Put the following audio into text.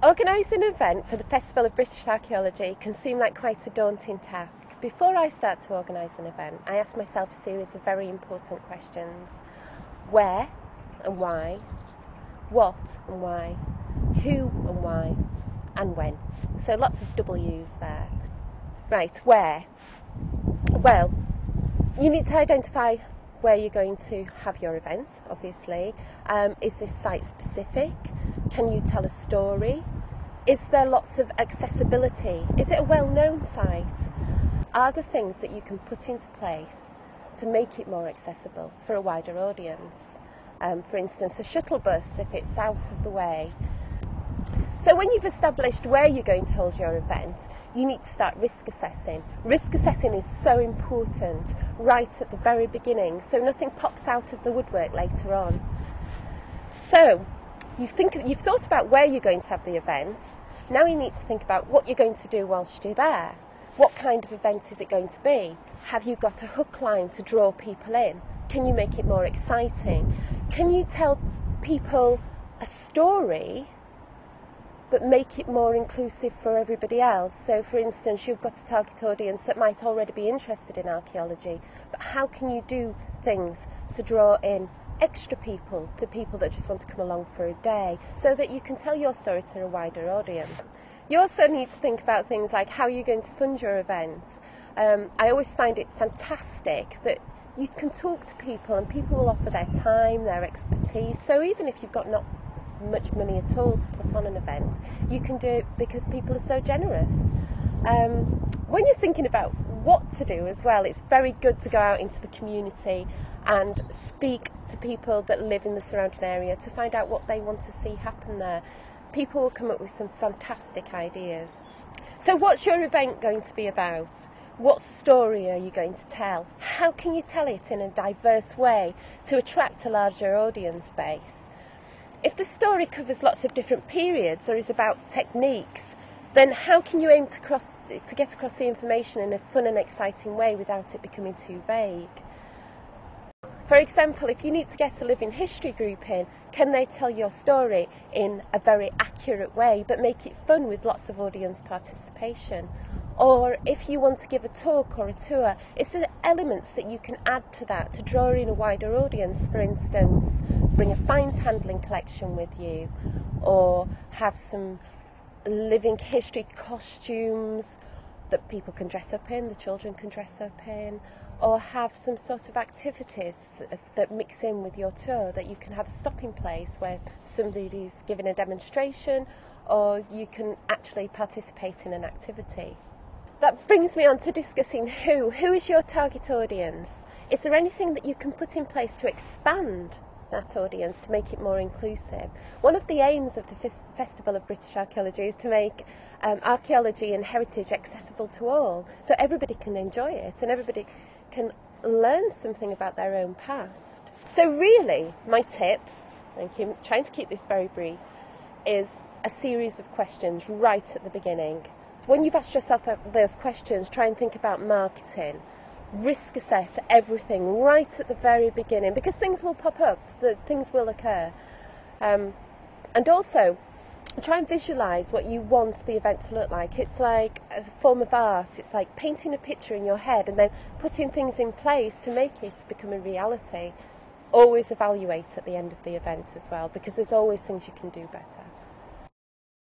Organising an event for the Festival of British Archaeology can seem like quite a daunting task. Before I start to organise an event, I ask myself a series of very important questions. Where and why? What and why? Who and why? And when? So lots of W's there. Right, where? Well, you need to identify where you're going to have your event, obviously. Is this site specific? Can you tell a story? Is there lots of accessibility? Is it a well-known site? Are there things that you can put into place to make it more accessible for a wider audience? For instance, a shuttle bus if it's out of the way. So when you've established where you're going to hold your event, you need to start risk assessing. Risk assessing is so important right at the very beginning, so nothing pops out of the woodwork later on. So you've thought about where you're going to have the event. Now you need to think about what you're going to do whilst you're there. What kind of event is it going to be? Have you got a hook line to draw people in? Can you make it more exciting? Can you tell people a story but make it more inclusive for everybody else? So for instance, you've got a target audience that might already be interested in archaeology, but how can you do things to draw in extra people, the people that just want to come along for a day, so that you can tell your story to a wider audience? You also need to think about things like how you're going to fund your events. I always find it fantastic that you can talk to people and people will offer their time, their expertise. So even if you've got not much money at all to put on an event, you can do it because people are so generous. When you're thinking about what to do as well, it's very good to go out into the community and speak to people that live in the surrounding area to find out what they want to see happen there. People will come up with some fantastic ideas. So what's your event going to be about? What story are you going to tell? How can you tell it in a diverse way to attract a larger audience base? If the story covers lots of different periods or is about techniques, then how can you aim to get across the information in a fun and exciting way without it becoming too vague? For example, if you need to get a living history group in, can they tell your story in a very accurate way but make it fun with lots of audience participation? Or if you want to give a talk or a tour, is there elements that you can add to that to draw in a wider audience? For instance, bring a finds handling collection with you, or have some living history costumes that people can dress up in, the children can dress up in, or have some sort of activities that mix in with your tour, that you can have a stopping place where somebody's giving a demonstration or you can actually participate in an activity. That brings me on to discussing who. Who is your target audience? Is there anything that you can put in place to expand that audience, to make it more inclusive? One of the aims of the Festival of British Archaeology is to make archaeology and heritage accessible to all, so everybody can enjoy it and everybody can learn something about their own past. So really, my tips, I'm trying to keep this very brief, is a series of questions right at the beginning. When you've asked yourself those questions, try and think about marketing. Risk assess everything right at the very beginning, because things will pop up, things will occur. And also, try and visualise what you want the event to look like. It's like a form of art. It's like painting a picture in your head and then putting things in place to make it become a reality. Always evaluate at the end of the event as well, because there's always things you can do better.